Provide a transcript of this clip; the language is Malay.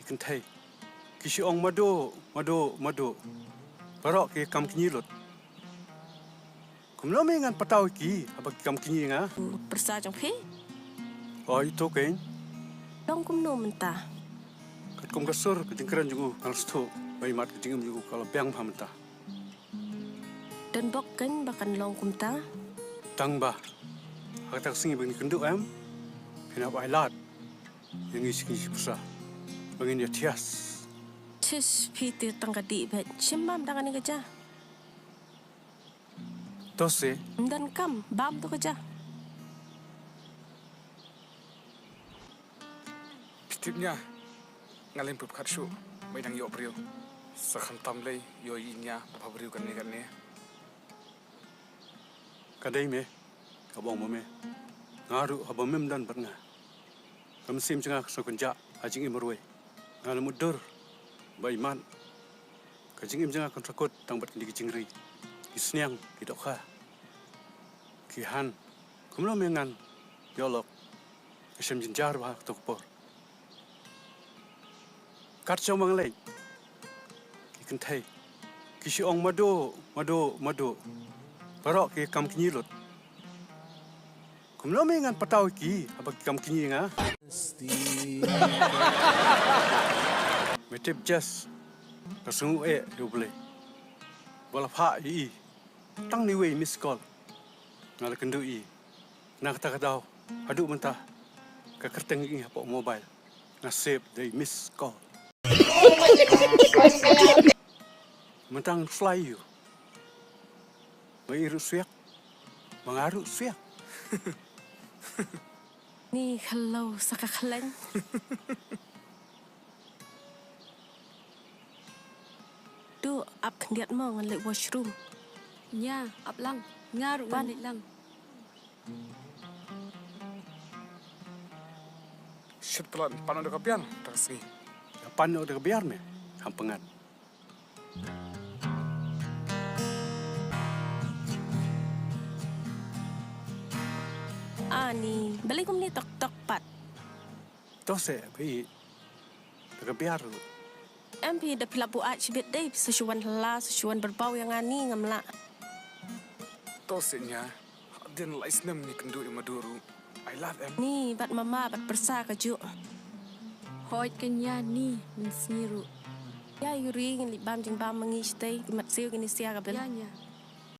Kikan thay. Kisi ong mado. Barok ke kam kini lot. Kumlo mengan patau ki apa kam kini nga. Persa jong phe. Oh itu kan. Dong kum no mentah. Kat kum kasur ketingkeran jungu kalau sto. Bai mat ketingem jungu kalau piang phamta. Dan bok kan bakan long kum ta. Tang ba. Haktak singi bani kenduk am. Pina bai lat. Yang isi persa. Bangin dia tias. Tis phi ti tang kadi bet. Simbam tangan ni kerja. Tose. Dan kam bam tu kerja. Pitipnya ngalim pup khatshu mai dang yo priu sakham tamlei yo inya bapa priu kan ni Kadai me. Kabong mo me. Ngaru haba mem dan bat nga. Kam sim cengah sokunja ajing imroi. Ngal mudur. Bai man. Kajing im cengah kontrakot tang bat kini kicingri. Isniang kidok kha. Kihan. Kumlo mengan yolok. Isem jinjar bah tokpor. Kat chong mang lei. Kikan thay. Kisi ong mado. Barok ke kam kini lot. Kumlo mengan patau ki apa kam kini nga. Metip jas. Kasungu yo boleh. Wala pha i. Tang ni wei miss call. Ngal kendu i. Nak kata kata adu mentah. Ka kerteng i apa mobile. Nasib they miss call. Mentang fly you. Mairu suyak. Mengaru suyak. Ni kalau sakaklan. Du ap kendiat mo ngan lek washroom. Nya, ap lang. Ngaru Pan. ngan lang. shit pelan panon do kapian tak singi Pan udah kebiar me. Hampengan. Ani, balik kum ni tok pat. Tose bai. Kebiar. MP dah pelak buat cibit deh. Sesuan lah, sesuan berbau yang ani ngamla. to sinya den lais nem ni kendu maduru I love em Ni bat mama bat persa kaju. Hoi kenya ni min sniru. Ya yuri ngin libam jing bam mengi stay. Mat siu gini sia kabel. Ya nya.